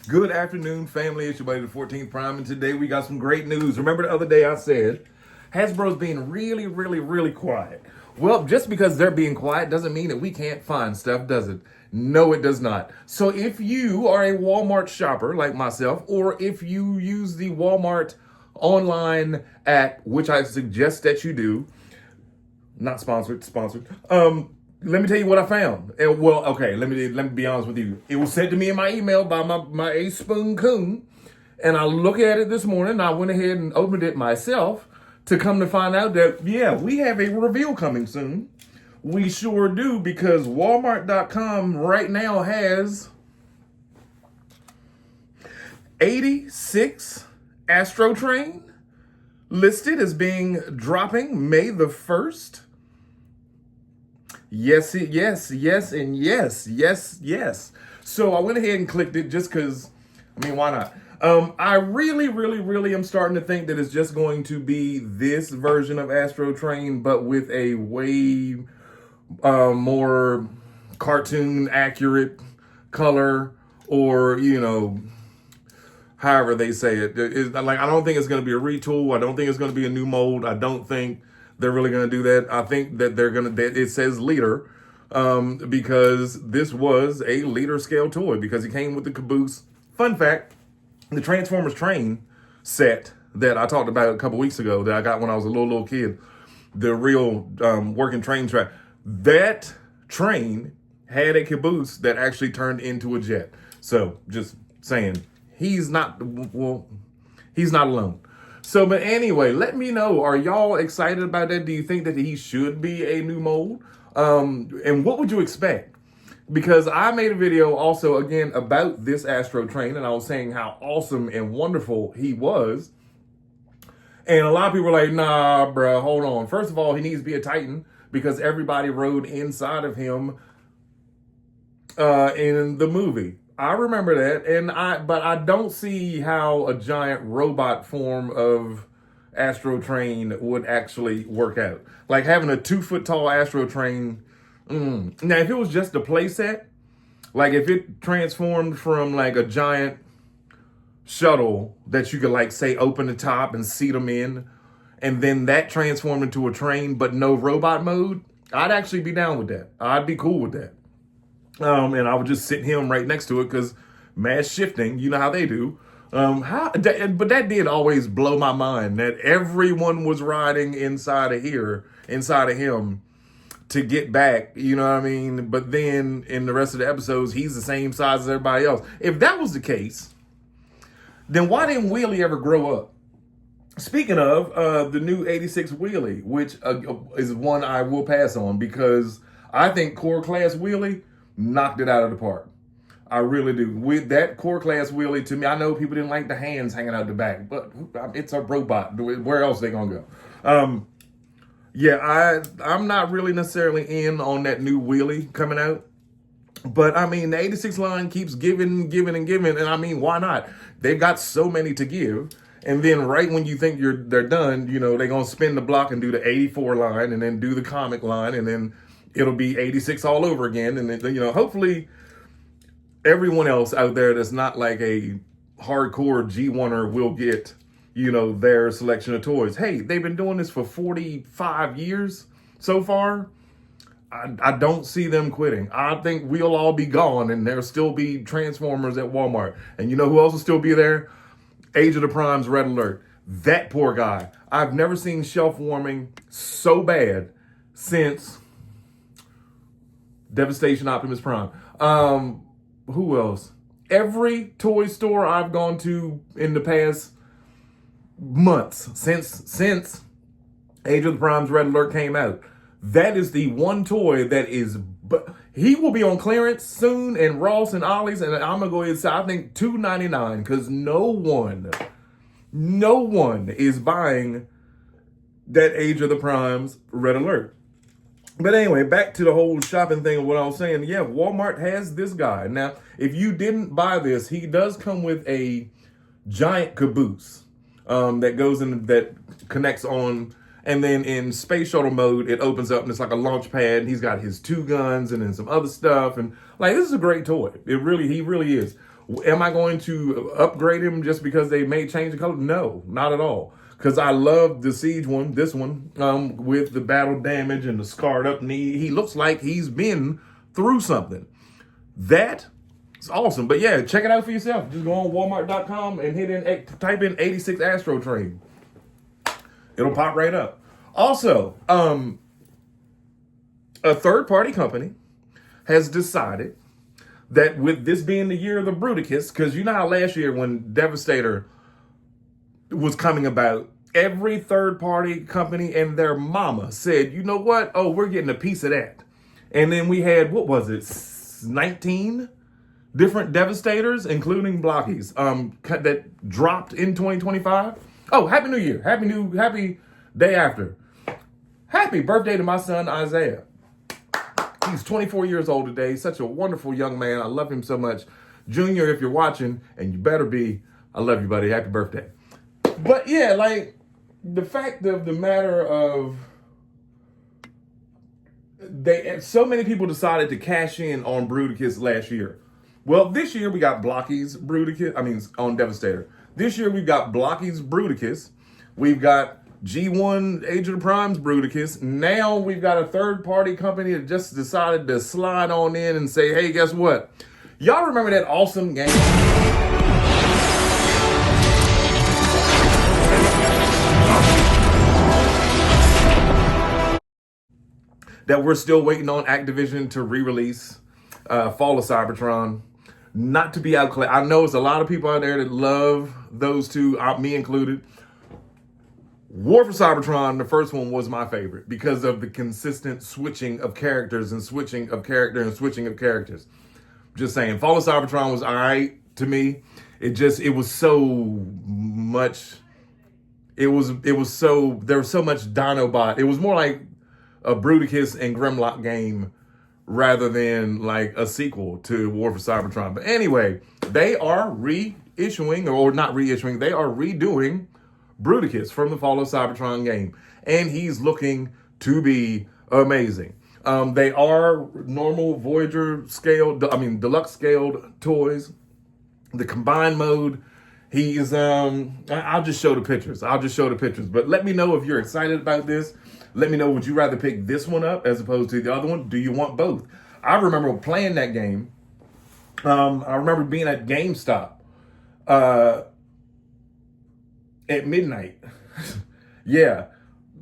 Good afternoon, family. It's your buddy, the 14th Prime, and today we got some great news. Remember the other day I said Hasbro's being really quiet. Well, just because they're being quiet doesn't mean that we can't find stuff, does it? No, it does not. So if you are a Walmart shopper like myself, or if you use the Walmart online app, which I suggest that you do, not sponsored, let me tell you what I found. And well, okay, let me be honest with you. It was sent to me in my email by my Ace Spoon Coon, and I look at it this morning. I went ahead and opened it myself to come to find out that we have a reveal coming soon. We sure do, because Walmart.com right now has 86 Astrotrain listed as being dropping May the 1st. Yes, and yes. So I went ahead and clicked it just because, why not? I really am starting to think that it's just going to be this version of Astrotrain, but with a way more cartoon accurate color, or, however they say it. Like, I don't think it's going to be a retool. I don't think it's going to be a new mold. I don't think they're really going to do that. I think that it says leader, because this was a leader scale toy, because it came with the caboose. Fun fact, the Transformers train set that I talked about a couple weeks ago that I got when I was a little kid, the real working train track, that train had a caboose that actually turned into a jet. So just saying, he's not alone. So, but anyway, let me know, are y'all excited about that? Do you think that he should be a new mold? And what would you expect? Because I made a video also, again, about this Astrotrain, and I was saying how awesome and wonderful he was. And a lot of people were like, nah, bruh, hold on. First of all, he needs to be a Titan, because everybody rode inside of him in the movie. I remember that, but I don't see how a giant robot form of Astrotrain would actually work out. Like having a 2-foot tall Astrotrain. Now, if it was just a playset, like if it transformed from like a giant shuttle that you could like say open the top and seat them in, and then that transformed into a train, but no robot mode, I'd actually be down with that. I'd be cool with that. And I would just sit him right next to it, because mass shifting, you know how they do. But that did always blow my mind, that everyone was riding inside of him to get back, you know what I mean? But then in the rest of the episodes, he's the same size as everybody else. If that was the case, then why didn't Wheelie ever grow up? Speaking of the new 86 Wheelie, which is one I will pass on, because I think core class Wheelie knocked it out of the park. I really do. With that core class Wheelie, to me, I know people didn't like the hands hanging out the back, but it's a robot. Where else they gonna go? I'm not really necessarily in on that new Wheelie coming out. But the 86 line keeps giving, and why not? They've got so many to give. And then right when you think they're done, they're gonna spin the block and do the 84 line, and then do the comic line, and then it'll be 86 all over again. And then, hopefully everyone else out there that's not like a hardcore G1er will get, their selection of toys. Hey, they've been doing this for 45 years so far. I don't see them quitting. I think we'll all be gone, and there'll still be Transformers at Walmart. And you know who else will still be there? Age of the Prime's Red Alert. That poor guy. I've never seen shelf warming so bad since Devastation Optimus Prime. Who else? Every toy store I've gone to in the past months, since Age of the Prime's Red Alert came out, that is the one toy that is, but he will be on clearance soon in Ross and Ollie's, and I'm gonna go ahead and say, I think $2.99, because no one is buying that Age of the Prime's Red Alert. But anyway, back to the whole shopping thing of what I was saying. Yeah, Walmart has this guy. Now, if you didn't buy this, he does come with a giant caboose that goes in, that connects on, and then in space shuttle mode, it opens up and it's like a launch pad. And he's got his 2 guns and then some other stuff. And like, this is a great toy. He really is. Am I going to upgrade him just because they may change the color? No, not at all. Because I love the Siege one, this one, with the battle damage and the scarred up knee. He looks like he's been through something. That is awesome. But yeah, check it out for yourself. Just go on Walmart.com and type in 86 Astrotrain. It'll pop right up. Also, a third-party company has decided that with this being the year of the Bruticus, because you know how last year when Devastator was coming about, every third-party company and their mama said, you know what? Oh, we're getting a piece of that. And then we had, what was it, 19 different Devastators, including Blockies, that dropped in 2025. Oh, Happy New Year. Happy day after. Happy birthday to my son, Isaiah. He's 24 years old today. Such a wonderful young man. I love him so much. Junior, if you're watching, and you better be, I love you, buddy. Happy birthday. But yeah, like, the fact of the matter of so many people decided to cash in on Bruticus last year. Well, this year we got Blocky's Bruticus, on Devastator. This year we've got Blocky's Bruticus. We've got G1 Age of the Prime's Bruticus. Now we've got a third-party company that just decided to slide on in and say, hey, guess what? Y'all remember that awesome game? That we're still waiting on Activision to re-release, Fall of Cybertron. Not to be outclassed. I know there's a lot of people out there that love those two, me included. War for Cybertron, the first one, was my favorite because of the consistent switching of characters and switching of characters. Just saying, Fall of Cybertron was all right to me. There was so much Dinobot. It was more like a Bruticus and Grimlock game rather than like a sequel to War for Cybertron. But anyway, they are reissuing, or not reissuing, they are redoing Bruticus from the Fall of Cybertron game. And he's looking to be amazing. They are normal Voyager scaled, deluxe scaled toys. The combined mode, he is, I'll just show the pictures. But let me know if you're excited about this. Let me know, would you rather pick this one up as opposed to the other one? Do you want both? I remember playing that game. I remember being at GameStop at midnight. Yeah,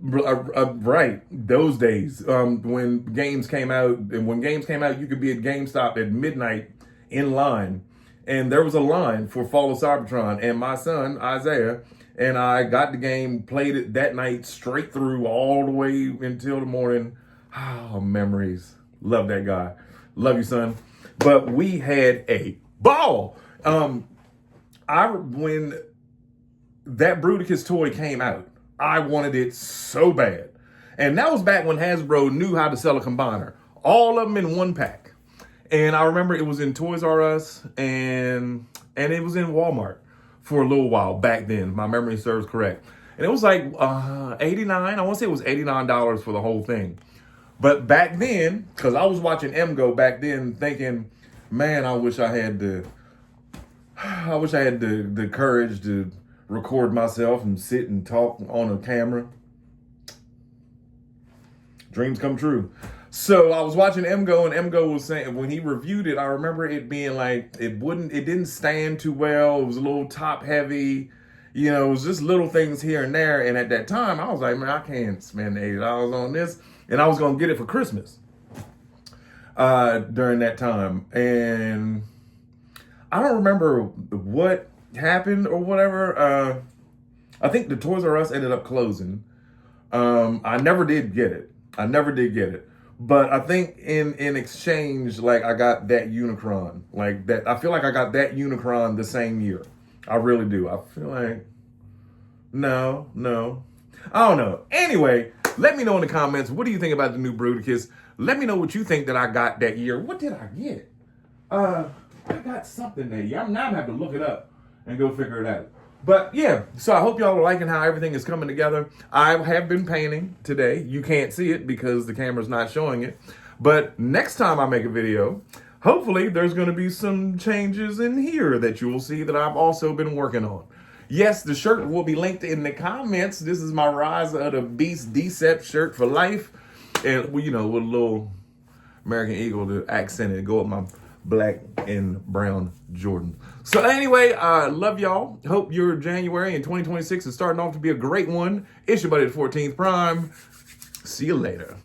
right. Those days when games came out, you could be at GameStop at midnight in line. And there was a line for Fall of Cybertron. And my son, Isaiah, and I got the game, played it that night straight through all the way until the morning. Oh, memories. Love that guy. Love you, son. But we had a ball. When that Bruticus toy came out, I wanted it so bad. And that was back when Hasbro knew how to sell a combiner. All of them in one pack. And I remember it was in Toys R Us and it was in Walmart for a little while back then. My memory serves correct. And it was like $89. I want to say it was $89 for the whole thing. But back then, because I was watching MGO back then thinking, man, I wish I had the courage to record myself and sit and talk on a camera. Dreams come true. So I was watching MGO, and MGO was saying, when he reviewed it, I remember it being like, it didn't stand too well. It was a little top heavy. You know, it was just little things here and there. And at that time, I was like, man, I can't spend $80 on this. And I was going to get it for Christmas during that time. And I don't remember what happened or whatever. I think the Toys R Us ended up closing. I never did get it. But I think in exchange, like, I got that Unicron. Like, that, I feel like I got that Unicron the same year. I really do. I feel like, no. I don't know. Anyway, let me know in the comments, what do you think about the new Bruticus? Let me know what you think that I got that year. What did I get? I got something that year. Now I'm going to have to look it up and go figure it out. But yeah, so I hope y'all are liking how everything is coming together. I have been painting today. You can't see it because the camera's not showing it. But next time I make a video, hopefully there's going to be some changes in here that you will see that I've also been working on. Yes, the shirt will be linked in the comments. This is my Rise of the Beast Decept shirt for life. And, with a little American Eagle to accent it, go with my black and brown Jordan. So anyway, I love y'all. Hope your January in 2026 is starting off to be a great one. It's your buddy, the 14th Prime. See you later.